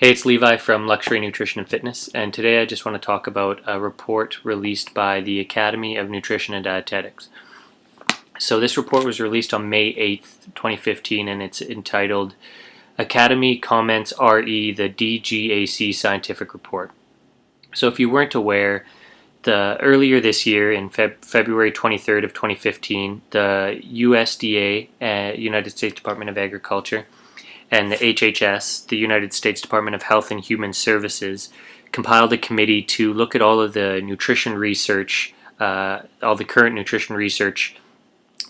Hey, it's Levi from Luxury Nutrition and Fitness, and today I just want to talk about a report released by the Academy of Nutrition and Dietetics. So this report was released on May 8th, 2015, and it's entitled Academy Comments RE, the DGAC Scientific Report. So if you weren't aware, earlier this year, in February 23rd of 2015, the USDA, United States Department of Agriculture, and the HHS, the United States Department of Health and Human Services, compiled a committee to look at all of the nutrition research, all the current nutrition research,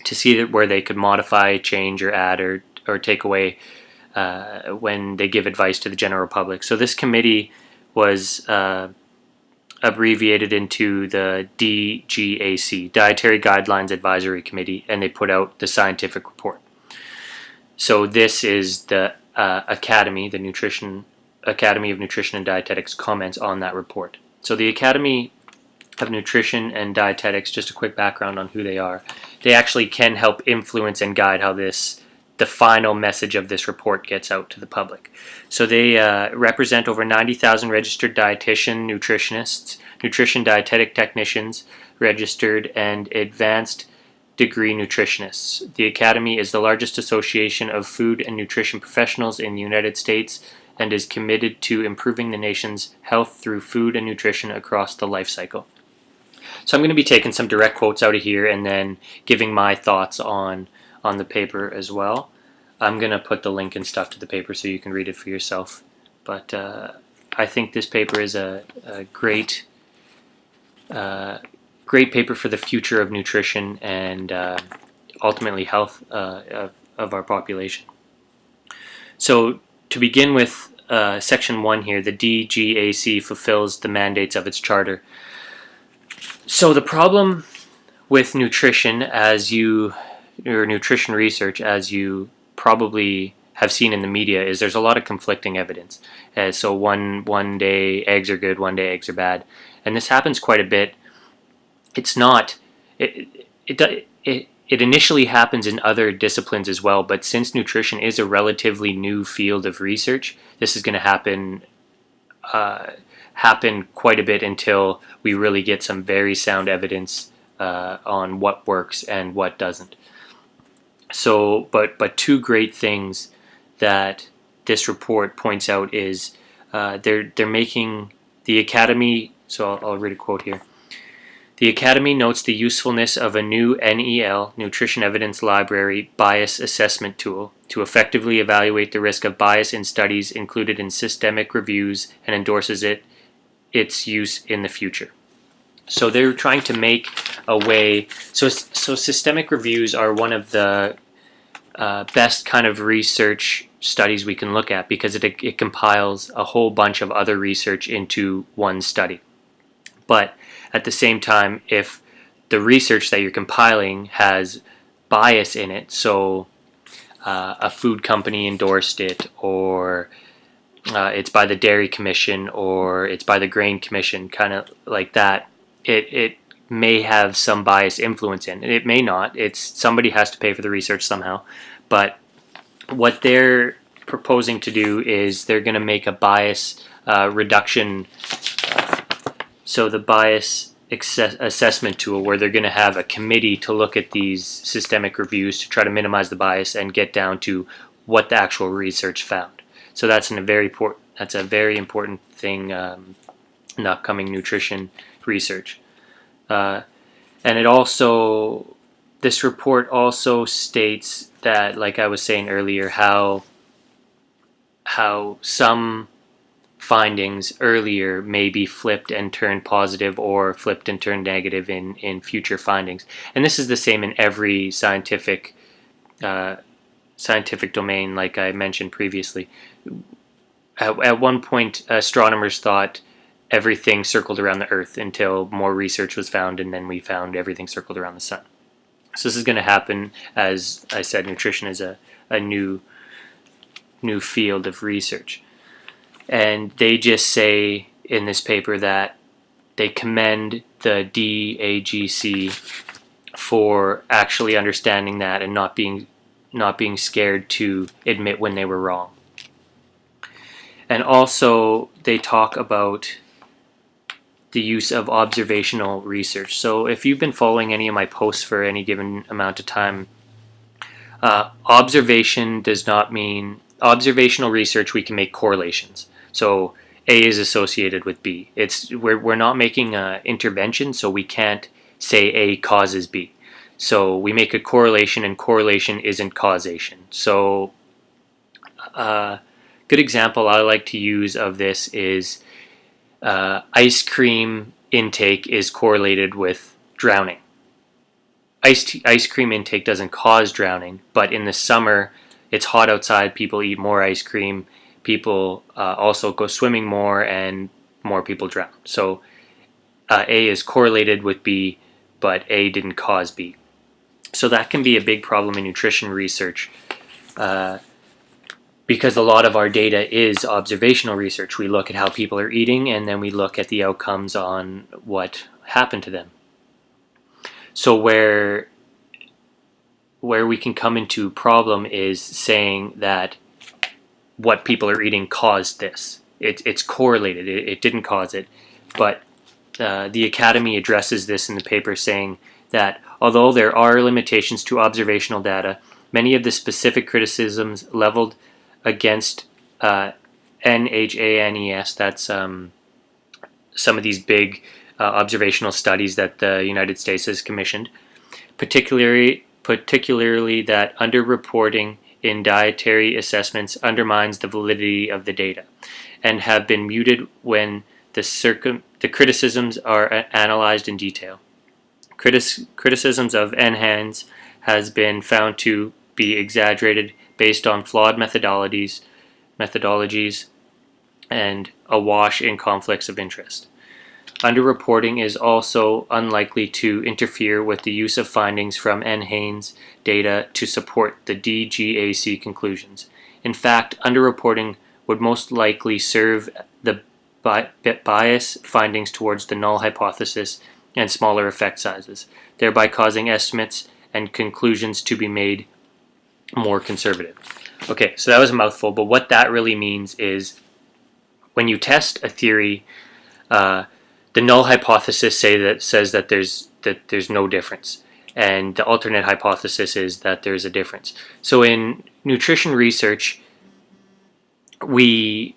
to see where they could modify, change, or add, or take away when they give advice to the general public. So this committee was abbreviated into the DGAC, Dietary Guidelines Advisory Committee, and they put out the scientific report. So this is the Academy, the Academy of Nutrition and Dietetics comments on that report. So the Academy of Nutrition and Dietetics, just a quick background on who they are. They actually can help influence and guide how the final message of this report gets out to the public. So they represent over 90,000 registered dietitian, nutritionists, nutrition dietetic technicians, registered and advanced degree nutritionists. The Academy is the largest association of food and nutrition professionals in the United States and is committed to improving the nation's health through food and nutrition across the life cycle. So I'm going to be taking some direct quotes out of here and then giving my thoughts on the paper as well. I'm going to put the link and stuff to the paper so you can read it for yourself. But I think this paper is a great paper for the future of nutrition and ultimately health of our population. So to begin with, section 1 here, the DGAC fulfills the mandates of its charter. So the problem with nutrition or nutrition research, as you probably have seen in the media, is there's a lot of conflicting evidence. So one day eggs are good, one day eggs are bad. And this happens quite a bit. It's not. It initially happens in other disciplines as well, but since nutrition is a relatively new field of research, this is going to happen quite a bit until we really get some very sound evidence on what works and what doesn't. So, but two great things that this report points out is they're making the Academy. So I'll read a quote here. The Academy notes the usefulness of a new NEL, Nutrition Evidence Library, bias assessment tool to effectively evaluate the risk of bias in studies included in systemic reviews and endorses its use in the future. So they're trying to make a way. So systemic reviews are one of the best kind of research studies we can look at because it compiles a whole bunch of other research into one study. But at the same time, if the research that you're compiling has bias in it, so a food company endorsed it, or it's by the Dairy Commission, or it's by the Grain Commission, kind of like that, it may have some bias influence in it. It may not. Somebody has to pay for the research somehow. But what they're proposing to do is they're going to make a bias reduction. So the bias assessment tool, where they're going to have a committee to look at these systemic reviews to try to minimize the bias and get down to what the actual research found. So that's a very important thing in upcoming nutrition research. And this report also states that, like I was saying earlier, how some findings earlier may be flipped and turned positive or flipped and turned negative in future findings. And this is the same in every scientific domain, like I mentioned previously. At one point, astronomers thought everything circled around the Earth until more research was found, and then we found everything circled around the sun. So this is going to happen. As I said, nutrition is a new field of research. And they just say in this paper that they commend the DGAC for actually understanding that and not being scared to admit when they were wrong. And also they talk about the use of observational research. So if you've been following any of my posts for any given amount of time, observation does not mean observational research. We can make correlations. So A is associated with B. We're not making an intervention, so we can't say A causes B. So we make a correlation, and correlation isn't causation. So good example I like to use of this is ice cream intake is correlated with drowning. Ice cream intake doesn't cause drowning, but in the summer, it's hot outside, people eat more ice cream, people also go swimming more, and more people drown. So A is correlated with B, but A didn't cause B. So that can be a big problem in nutrition research because a lot of our data is observational research. We look at how people are eating, and then we look at the outcomes on what happened to them. So where we can come into problem is saying that what people are eating caused this. It's correlated. It didn't cause it. But the Academy addresses this in the paper, saying that although there are limitations to observational data, many of the specific criticisms leveled against NHANES, that's some of these big observational studies that the United States has commissioned, particularly that underreporting in dietary assessments undermines the validity of the data, and have been muted when the criticisms are analyzed in detail. Criticisms of NHANES has been found to be exaggerated based on flawed methodologies and awash in conflicts of interest. Underreporting is also unlikely to interfere with the use of findings from NHANES data to support the DGAC conclusions. In fact, underreporting would most likely serve the bias findings towards the null hypothesis and smaller effect sizes, thereby causing estimates and conclusions to be made more conservative. Okay, so that was a mouthful, but what that really means is when you test a theory, the null hypothesis says that there's no difference, and the alternate hypothesis is that there's a difference. So in nutrition research, we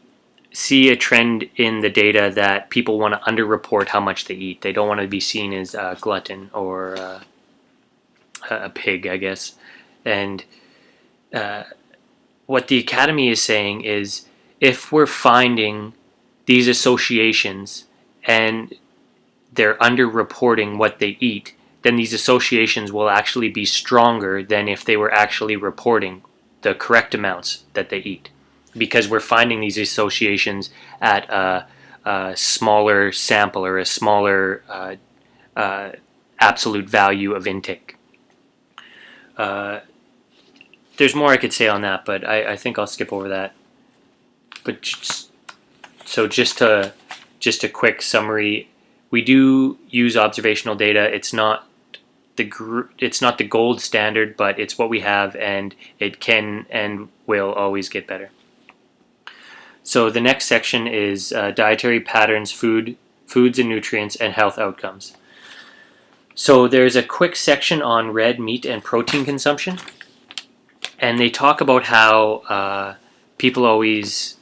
see a trend in the data that people want to underreport how much they eat. They don't want to be seen as a glutton or a pig, I guess. And what the Academy is saying is, if we're finding these associations and they're underreporting what they eat, then these associations will actually be stronger than if they were actually reporting the correct amounts that they eat, because we're finding these associations at a smaller sample or a smaller absolute value of intake. There's more I could say on that, but I think I'll skip over that. But just a quick summary, we do use observational data. It's not the gold standard, but it's what we have, and it can and will always get better. So the next section is dietary patterns, foods and nutrients, and health outcomes. So there's a quick section on red meat and protein consumption, and they talk about how people always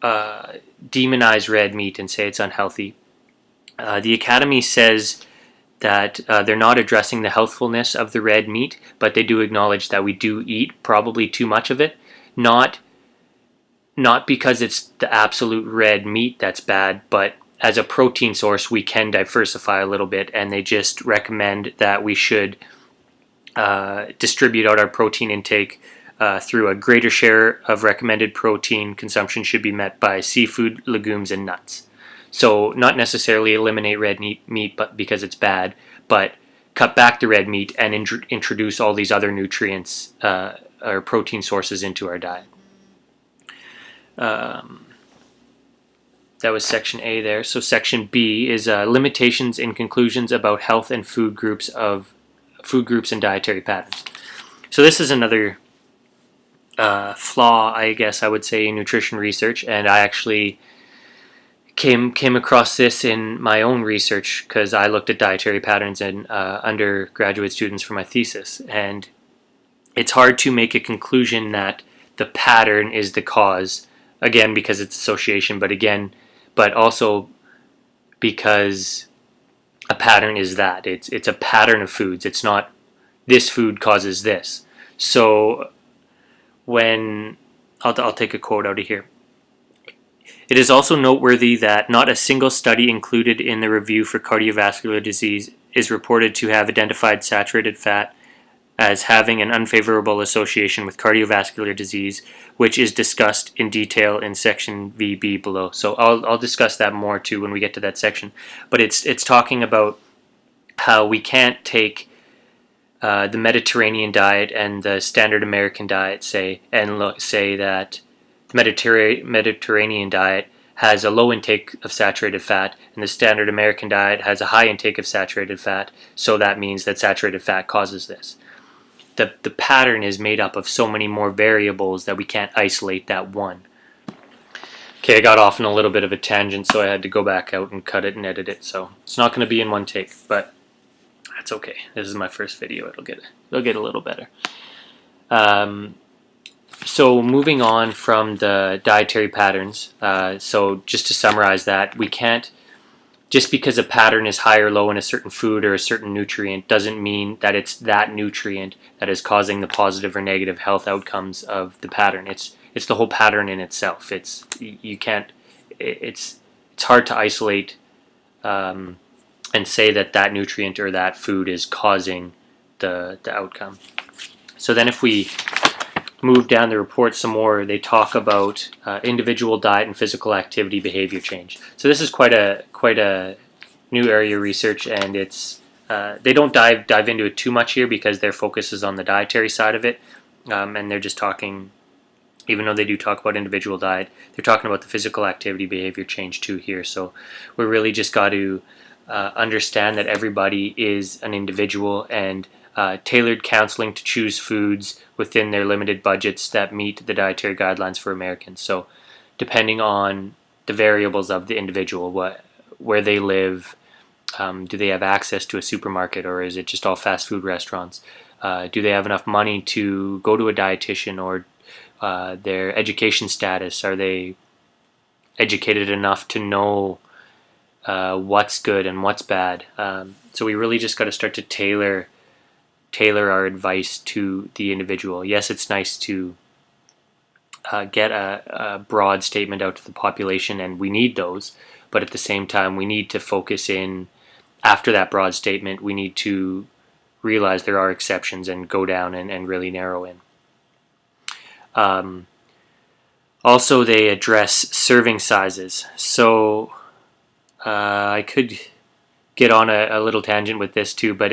demonize red meat and say it's unhealthy. The Academy says that they're not addressing the healthfulness of the red meat, but they do acknowledge that we do eat probably too much of it, not because it's the absolute red meat that's bad, but as a protein source we can diversify a little bit, and they just recommend that we should distribute out our protein intake through a greater share of recommended protein consumption should be met by seafood, legumes, and nuts. So not necessarily eliminate red meat but because it's bad, but cut back the red meat and introduce all these other nutrients or protein sources into our diet. That was section A there. So section B is limitations and conclusions about health and food groups and dietary patterns. So this is another flaw, I guess I would say, in nutrition research, and I actually came across this in my own research because I looked at dietary patterns in undergraduate students for my thesis, and it's hard to make a conclusion that the pattern is the cause, again because it's association, but also because a pattern is that it's a pattern of foods. It's not this food causes this. So when I'll take a quote out of here. It is also noteworthy that not a single study included in the review for cardiovascular disease is reported to have identified saturated fat as having an unfavorable association with cardiovascular disease, which is discussed in detail in section VB below. So I'll discuss that more too when we get to that section. But it's talking about how we can't take the Mediterranean diet and the standard American diet, say that the Mediterranean diet has a low intake of saturated fat and the standard American diet has a high intake of saturated fat, so that means that saturated fat causes this. The pattern is made up of so many more variables that we can't isolate that one. Okay, I got off on a little bit of a tangent, so I had to go back out and cut it and edit it, so it's not going to be in one take, but that's okay. This is my first video. It'll get a little better. So moving on from the dietary patterns, so just to summarize that, we can't, just because a pattern is high or low in a certain food or a certain nutrient doesn't mean that it's that nutrient that is causing the positive or negative health outcomes of the pattern. It's the whole pattern in itself. It's hard to isolate and say that nutrient or that food is causing the outcome. So then if we move down the report some more, they talk about individual diet and physical activity behavior change. So this is quite a new area of research, and it's they don't dive into it too much here because their focus is on the dietary side of it, and they're just talking, even though they do talk about individual diet, they're talking about the physical activity behavior change too here. So we really just got to understand that everybody is an individual, and tailored counseling to choose foods within their limited budgets that meet the dietary guidelines for Americans. So depending on the variables of the individual, where they live, do they have access to a supermarket, or is it just all fast food restaurants? Do they have enough money to go to a dietitian, or their education status? Are they educated enough to know what's good and what's bad? So we really just got to start to tailor our advice to the individual. Yes, it's nice to get a broad statement out to the population, and we need those, but at the same time we need to focus in. After that broad statement, we need to realize there are exceptions and go down and really narrow in. Also, they address serving sizes. So I could get on a little tangent with this too, but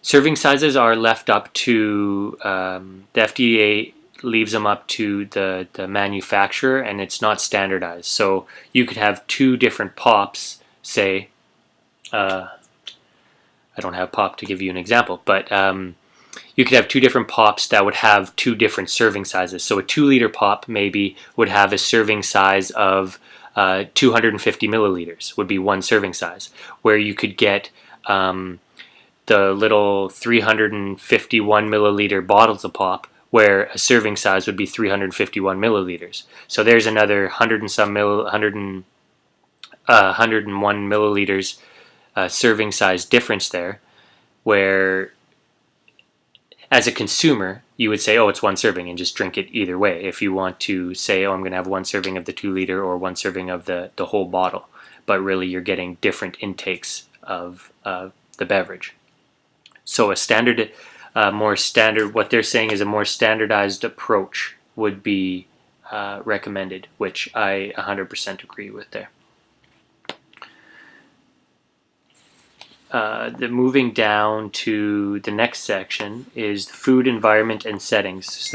serving sizes are left up to the FDA leaves them up to the manufacturer, and it's not standardized. So you could have two different pops, say. I don't have pop to give you an example, but you could have two different pops that would have two different serving sizes. So a 2-liter pop maybe would have a serving size of 250 milliliters would be one serving size, where you could get the little 351 milliliter bottles of pop, where a serving size would be 351 milliliters. So there's another 101 milliliters serving size difference there, where as a consumer you would say, oh, it's one serving, and just drink it either way. If you want to say, oh, I'm going to have one serving of the 2-liter or one serving of the whole bottle, but really you're getting different intakes of the beverage. So what they're saying is a more standardized approach would be recommended, which I 100% agree with there. Moving down to the next section is the food, environment, and settings.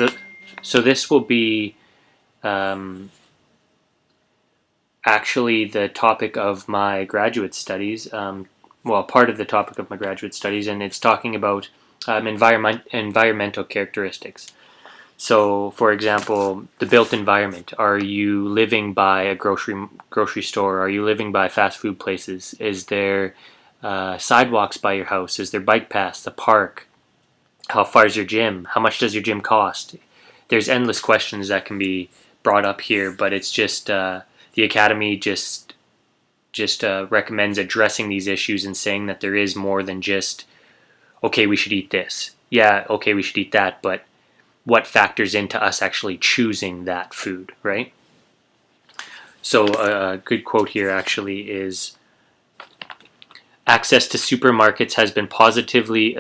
So this will be actually the topic of my graduate studies, part of the topic of my graduate studies, and it's talking about environmental characteristics. So, for example, the built environment. Are you living by a grocery store? Are you living by fast food places? Is there sidewalks by your house? Is there bike paths? The park? How far is your gym? How much does your gym cost? There's endless questions that can be brought up here, but it's just the academy just recommends addressing these issues and saying that there is more than just, okay, we should eat this. Yeah, okay, we should eat that, but what factors into us actually choosing that food, right? So a good quote here actually is, access to supermarkets has been positively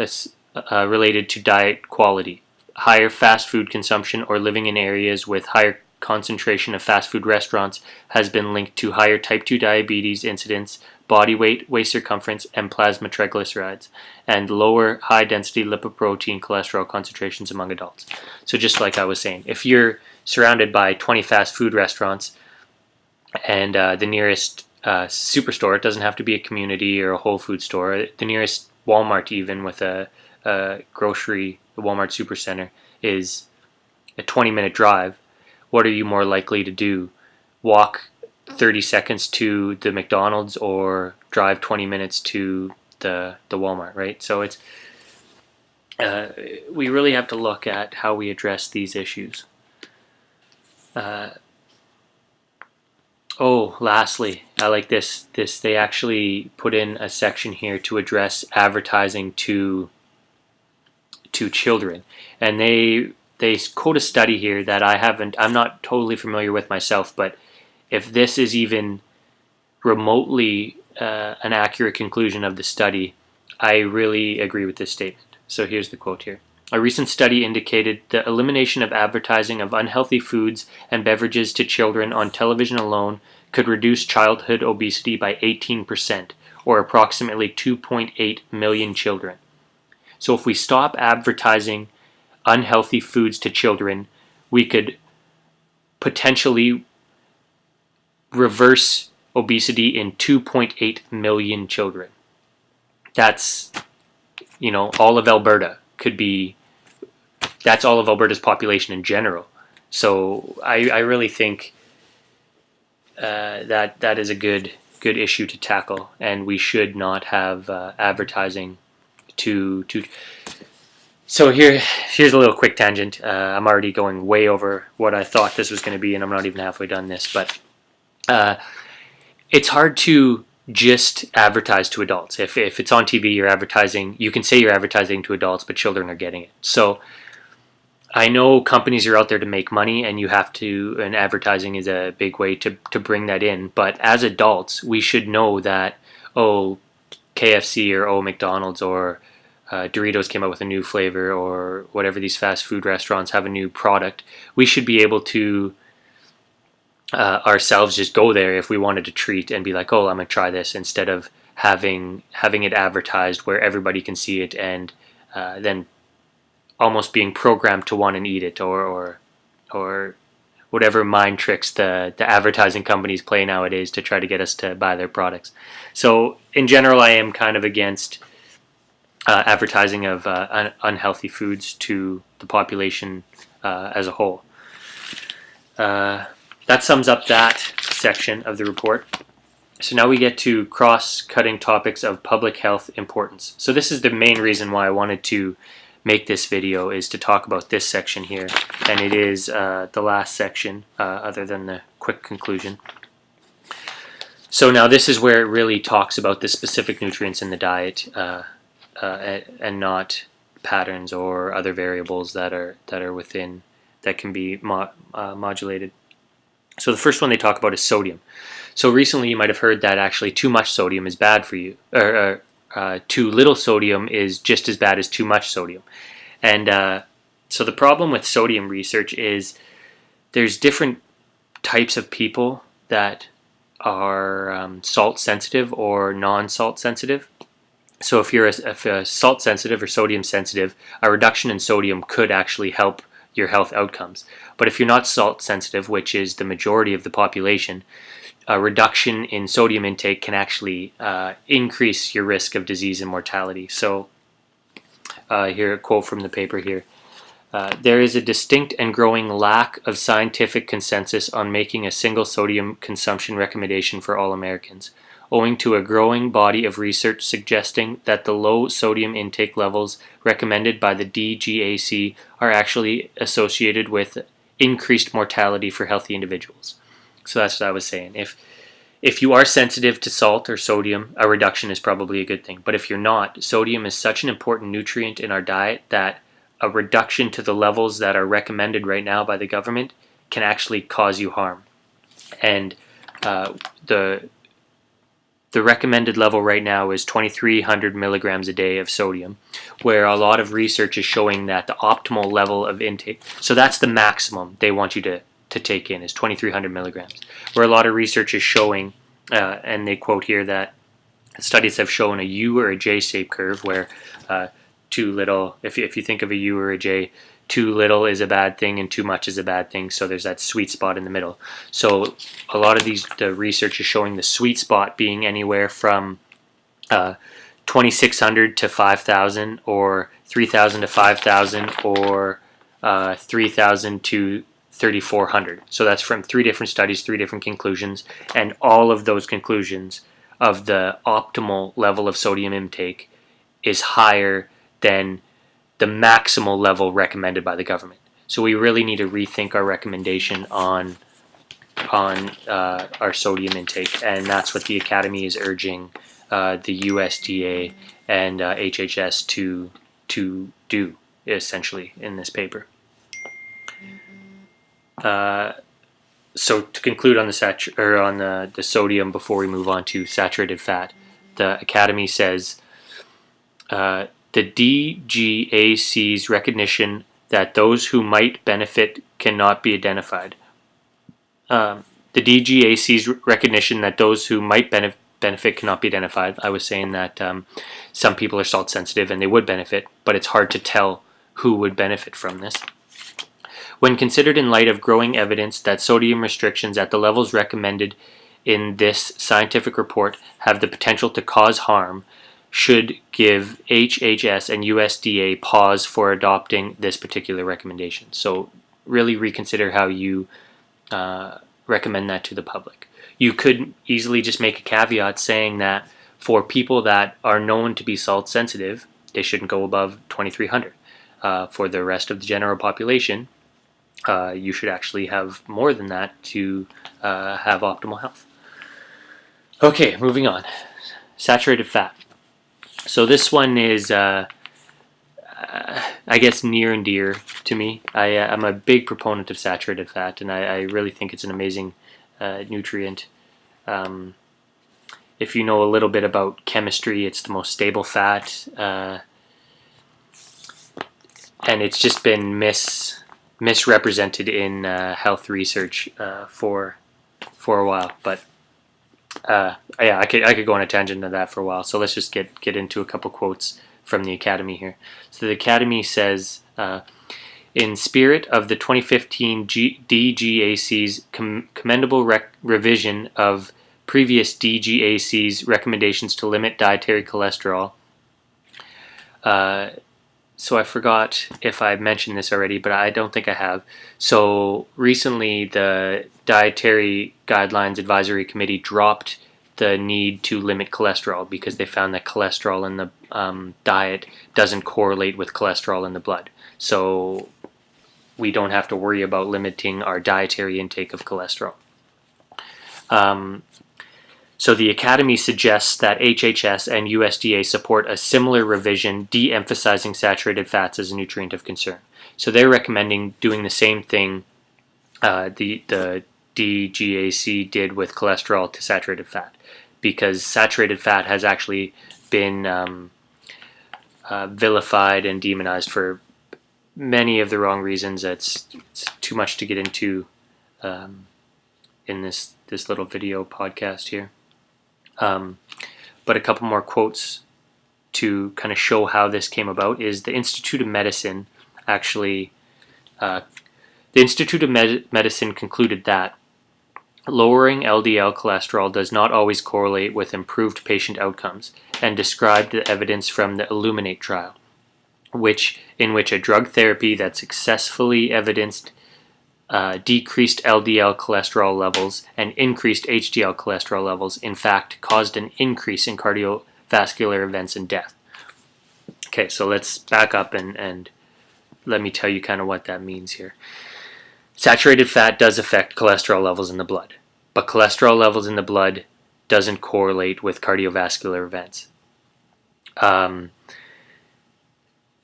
related to diet quality. Higher fast food consumption or living in areas with higher concentration of fast food restaurants has been linked to higher type 2 diabetes incidence, body weight, waist circumference, and plasma triglycerides, and lower high-density lipoprotein cholesterol concentrations among adults. So just like I was saying, if you're surrounded by 20 fast food restaurants and the nearest superstore, it doesn't have to be a community or a Whole Food store, the nearest Walmart even with a grocery, the Walmart Supercenter, is a 20-minute drive, what are you more likely to do? Walk 30 seconds to the McDonald's or drive 20 minutes to the Walmart, right? So it's we really have to look at how we address these issues. Lastly, I like this. They actually put in a section here to address advertising to children, and they quote a study here that I'm not totally familiar with myself, but if this is even remotely an accurate conclusion of the study, I really agree with this statement. So here's the quote here. A recent study indicated the elimination of advertising of unhealthy foods and beverages to children on television alone could reduce childhood obesity by 18%, or approximately 2.8 million children. So if we stop advertising unhealthy foods to children, we could potentially reverse obesity in 2.8 million children. That's, all of Alberta could be, that's all of Alberta's population in general. So I really think that is a good issue to tackle, and we should not have advertising to. So here's a little quick tangent. I'm already going way over what I thought this was going to be, and I'm not even halfway done this. But it's hard to just advertise to adults. If it's on TV, you're advertising. You can say you're advertising to adults, but children are getting it. So I know companies are out there to make money, and and advertising is a big way to bring that in. But as adults, we should know that, KFC or McDonald's or Doritos came out with a new flavor, or whatever these fast food restaurants have a new product. We should be able to ourselves just go there if we wanted to treat and be like, I'm going to try this, instead of having it advertised where everybody can see it and then almost being programmed to want to eat it, or whatever mind tricks the advertising companies play nowadays to try to get us to buy their products. So in general, I am kind of against advertising of unhealthy foods to the population as a whole. That sums up that section of the report. So now we get to cross-cutting topics of public health importance. So this is the main reason why I wanted to make this video, is to talk about this section here, and it is the last section other than the quick conclusion. So now this is where it really talks about the specific nutrients in the diet and not patterns or other variables that are within, that can be modulated. So the first one they talk about is sodium. So recently you might have heard that actually too much sodium is bad for you, or too little sodium is just as bad as too much sodium. And so the problem with sodium research is there's different types of people that are salt sensitive or non-salt sensitive. So if you're salt sensitive or sodium sensitive, a reduction in sodium could actually help your health outcomes. But if you're not salt sensitive, which is the majority of the population, a reduction in sodium intake can actually increase your risk of disease and mortality. So here, a quote from the paper here. There is a distinct and growing lack of scientific consensus on making a single sodium consumption recommendation for all Americans, owing to a growing body of research suggesting that the low sodium intake levels recommended by the DGAC are actually associated with increased mortality for healthy individuals. So that's what I was saying. If you are sensitive to salt or sodium, a reduction is probably a good thing. But if you're not, sodium is such an important nutrient in our diet that a reduction to the levels that are recommended right now by the government can actually cause you harm. And the recommended level right now is 2,300 milligrams a day of sodium, where a lot of research is showing that the optimal level of intake, so that's the maximum they want you to take in, is 2,300 milligrams, where a lot of research is showing, and they quote here that studies have shown a U or a J-shaped curve where too little, if you think of a U or a J, too little is a bad thing and too much is a bad thing, so there's that sweet spot in the middle. So a lot of the research is showing the sweet spot being anywhere from 2,600 to 5,000, or 3,000 to 5,000, or 3,000 to 3,400. So that's from 3 different studies, 3 different conclusions, and all of those conclusions of the optimal level of sodium intake is higher than the maximal level recommended by the government. So we really need to rethink our recommendation on our sodium intake, and that's what the Academy is urging the USDA and HHS to do, essentially, in this paper. So to conclude on the sodium before we move on to saturated fat, the Academy says the DGAC's recognition that those who might benefit cannot be identified. The DGAC's recognition that those who might benefit cannot be identified. I was saying that some people are salt sensitive and they would benefit, but it's hard to tell who would benefit from this. When considered in light of growing evidence that sodium restrictions at the levels recommended in this scientific report have the potential to cause harm, should give HHS and USDA pause for adopting this particular recommendation. So really reconsider how you recommend that to the public. You could easily just make a caveat saying that for people that are known to be salt sensitive, they shouldn't go above 2,300. For the rest of the general population, you should actually have more than that to have optimal health. Okay, moving on. Saturated fat. So this one is, I guess, near and dear to me. I'm a big proponent of saturated fat, and I really think it's an amazing nutrient. If you know a little bit about chemistry, it's the most stable fat, and it's just been misrepresented in health research for a while. But yeah, I could go on a tangent of that for a while. So let's just get into a couple quotes from the Academy here. So the Academy says, in spirit of the 2015 DGAC's commendable revision of previous DGAC's recommendations to limit dietary cholesterol. So I forgot if I mentioned this already, but I don't think I have. So recently the Dietary Guidelines Advisory Committee dropped the need to limit cholesterol because they found that cholesterol in the diet doesn't correlate with cholesterol in the blood. So we don't have to worry about limiting our dietary intake of cholesterol. So the Academy suggests that HHS and USDA support a similar revision, de-emphasizing saturated fats as a nutrient of concern. So they're recommending doing the same thing the DGAC did with cholesterol to saturated fat, because saturated fat has actually been vilified and demonized for many of the wrong reasons. It's too much to get into in this little video podcast here. But a couple more quotes to kind of show how this came about is the Institute of Medicine actually, the Institute of Medicine concluded that lowering LDL cholesterol does not always correlate with improved patient outcomes, and described the evidence from the Illuminate trial, in which a drug therapy that successfully evidenced decreased LDL cholesterol levels and increased HDL cholesterol levels, in fact, caused an increase in cardiovascular events and death. Okay, so let's back up and let me tell you kind of what that means here. Saturated fat does affect cholesterol levels in the blood, but cholesterol levels in the blood doesn't correlate with cardiovascular events.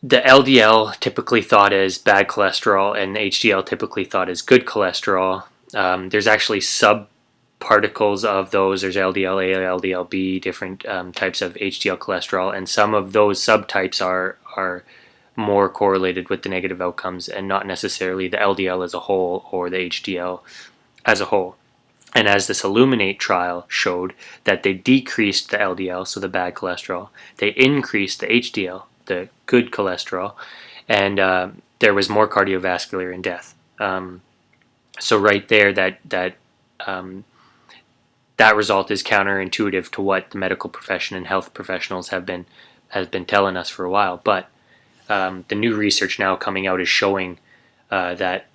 The LDL typically thought as bad cholesterol and HDL typically thought as good cholesterol. There's actually subparticles of those. There's LDL-A, LDL-B, different types of HDL cholesterol, and some of those subtypes are more correlated with the negative outcomes and not necessarily the LDL as a whole or the HDL as a whole. And as this Illuminate trial showed, that they decreased the LDL, so the bad cholesterol, they increased the HDL, the good cholesterol, and there was more cardiovascular and death. So right there, that result is counterintuitive to what the medical profession and health professionals has been telling us for a while. But the new research now coming out is showing that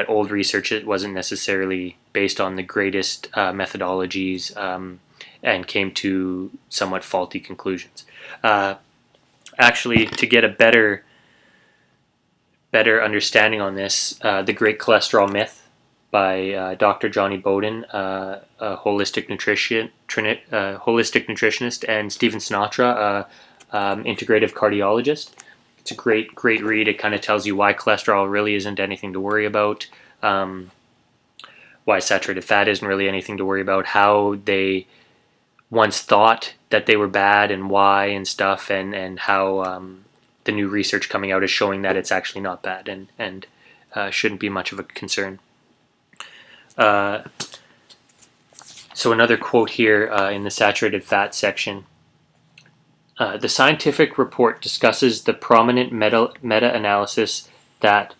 old research, it wasn't necessarily based on the greatest methodologies and came to somewhat faulty conclusions. Actually, to get a better understanding on this, The Great Cholesterol Myth by Dr. Johnny Bowden, a holistic nutritionist, and Stephen Sinatra, integrative cardiologist. It's a great read. It kind of tells you why cholesterol really isn't anything to worry about, why saturated fat isn't really anything to worry about, how they once thought that they were bad and why and stuff, and how the new research coming out is showing that it's actually not bad and shouldn't be much of a concern. So another quote here in the saturated fat section. The scientific report discusses the prominent meta-analysis that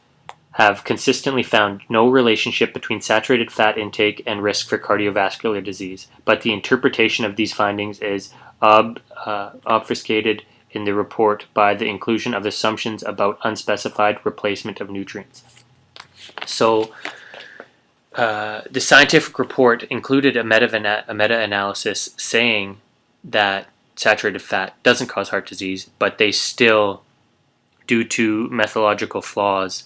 have consistently found no relationship between saturated fat intake and risk for cardiovascular disease, but the interpretation of these findings is obfuscated in the report by the inclusion of assumptions about unspecified replacement of nutrients. So the scientific report included a meta-analysis saying that saturated fat doesn't cause heart disease, but they still, due to methodological flaws,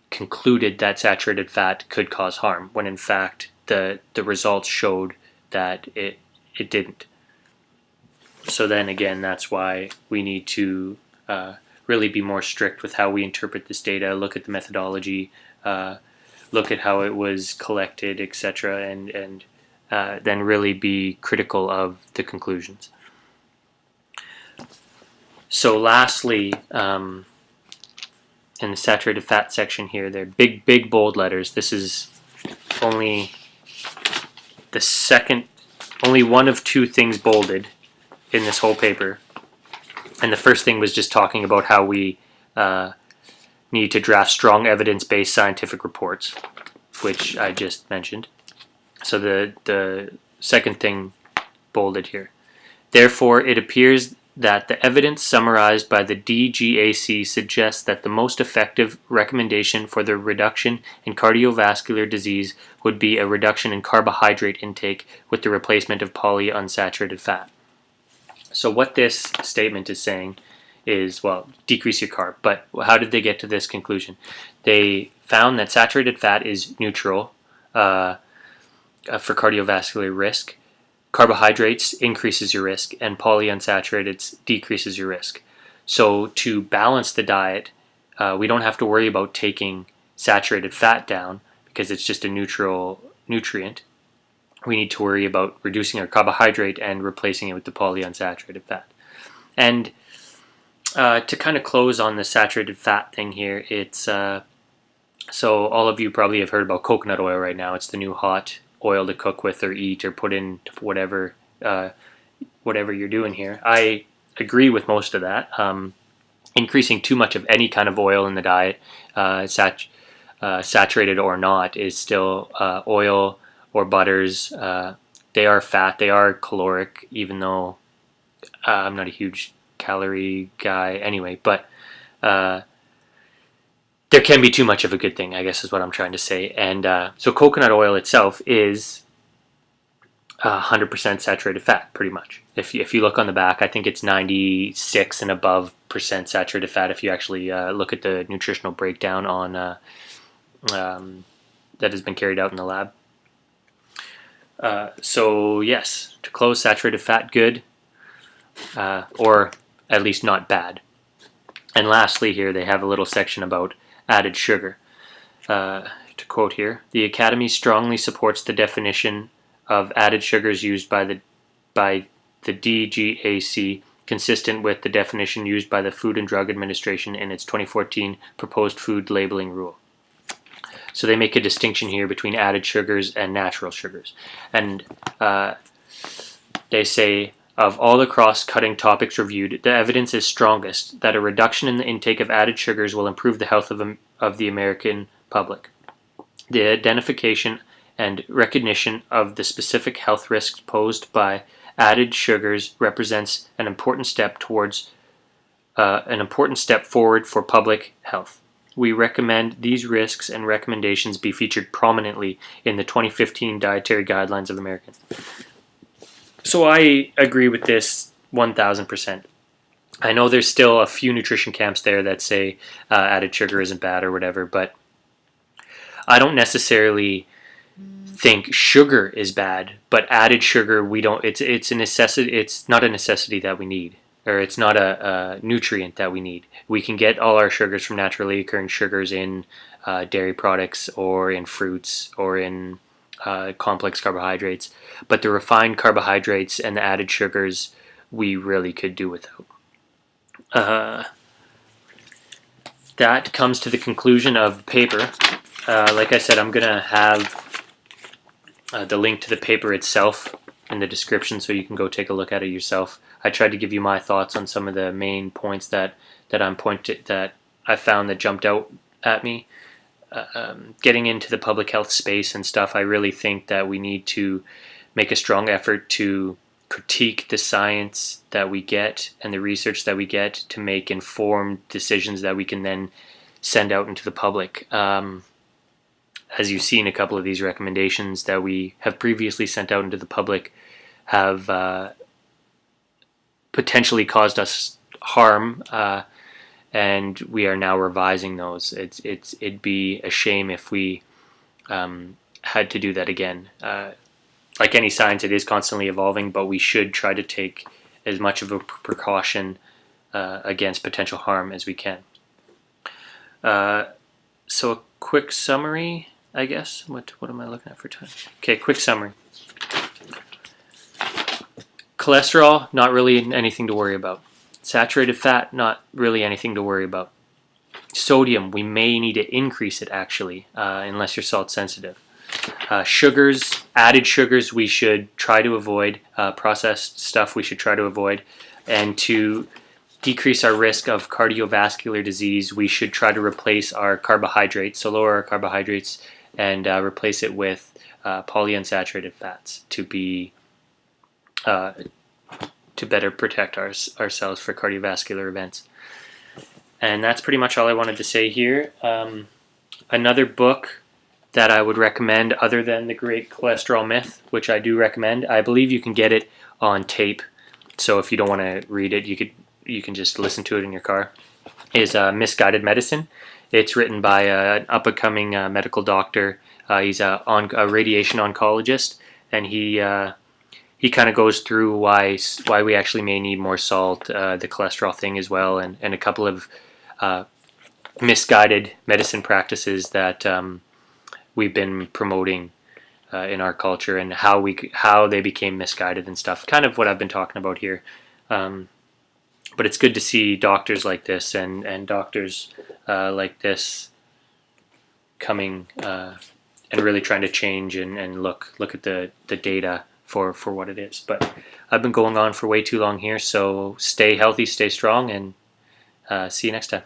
concluded that saturated fat could cause harm, when in fact the results showed that it didn't. So then again, that's why we need to really be more strict with how we interpret this data, look at the methodology, look at how it was collected, etc., and then really be critical of the conclusions. So lastly, in the saturated fat section here, they're big bold letters. This is only one of two things bolded in this whole paper. And the first thing was just talking about how we need to draft strong evidence-based scientific reports, which I just mentioned. So the second thing bolded here. Therefore, it appears that the evidence summarized by the DGAC suggests that the most effective recommendation for the reduction in cardiovascular disease would be a reduction in carbohydrate intake with the replacement of polyunsaturated fat. So what this statement is saying is, well, decrease your carb. But how did they get to this conclusion? They found that saturated fat is neutral for cardiovascular risk. Carbohydrates increases your risk, and polyunsaturated decreases your risk. So to balance the diet, we don't have to worry about taking saturated fat down because it's just a neutral nutrient. We need to worry about reducing our carbohydrate and replacing it with the polyunsaturated fat. And to kind of close on the saturated fat thing here, it's so all of you probably have heard about coconut oil right now. It's the new hot oil to cook with or eat or put in whatever you're doing here. I agree with most of that. Increasing too much of any kind of oil in the diet, saturated or not, is still oil or butters. They are fat. They are caloric, even though I'm not a huge calorie guy anyway, but there can be too much of a good thing, I guess is what I'm trying to say. And so coconut oil itself is 100% saturated fat, pretty much. If you look on the back, I think it's 96 and above percent saturated fat if you actually look at the nutritional breakdown on that has been carried out in the lab. So yes, to close, saturated fat, good, or at least not bad. And lastly here, they have a little section about added sugar. To quote here, the Academy strongly supports the definition of added sugars used by the DGAC, consistent with the definition used by the Food and Drug Administration in its 2014 proposed food labeling rule. So they make a distinction here between added sugars and natural sugars. And they say, of all the cross-cutting topics reviewed, the evidence is strongest that a reduction in the intake of added sugars will improve the health of the American public. The identification and recognition of the specific health risks posed by added sugars represents an important step forward for public health. We recommend these risks and recommendations be featured prominently in the 2015 Dietary Guidelines of Americans. So I agree with this 1,000%. I know there's still a few nutrition camps there that say added sugar isn't bad or whatever, but I don't necessarily think sugar is bad, but added sugar we don't. It's a necessity. It's not a necessity that we need, or it's not a nutrient that we need. We can get all our sugars from naturally occurring sugars in dairy products or in fruits or in complex carbohydrates, but the refined carbohydrates and the added sugars we really could do without. That comes to the conclusion of the paper. Like I said, I'm going to have the link to the paper itself in the description so you can go take a look at it yourself. I tried to give you my thoughts on some of the main points that I found that jumped out at me. Getting into the public health space and stuff, I really think that we need to make a strong effort to critique the science that we get and the research that we get to make informed decisions that we can then send out into the public. As you've seen, a couple of these recommendations that we have previously sent out into the public have potentially caused us harm, and we are now revising those. It'd be a shame if we had to do that again. Like any science, it is constantly evolving, but we should try to take as much of a precaution against potential harm as we can. So a quick summary, I guess. What am I looking at for time? Okay, quick summary. Cholesterol, not really anything to worry about. Saturated fat, not really anything to worry about. Sodium, we may need to increase it actually, unless you're salt sensitive. Sugars, added sugars we should try to avoid. Processed stuff we should try to avoid. And to decrease our risk of cardiovascular disease, we should try to replace our carbohydrates, so lower our carbohydrates and replace it with polyunsaturated fats to better protect ourselves for cardiovascular events. And that's pretty much all I wanted to say here. Another book that I would recommend, other than The Great Cholesterol Myth, which I do recommend, I believe you can get it on tape, so if you don't want to read it, you can just listen to it in your car, is Misguided Medicine. It's written by an up-and-coming medical doctor. He's a radiation oncologist, and he kind of goes through why we actually may need more salt, the cholesterol thing as well, and a couple of misguided medicine practices that we've been promoting in our culture, and how they became misguided and stuff. Kind of what I've been talking about here. But it's good to see doctors like this and doctors like this coming and really trying to change and look at the data for what it is. But I've been going on for way too long here, so stay healthy, stay strong, and see you next time.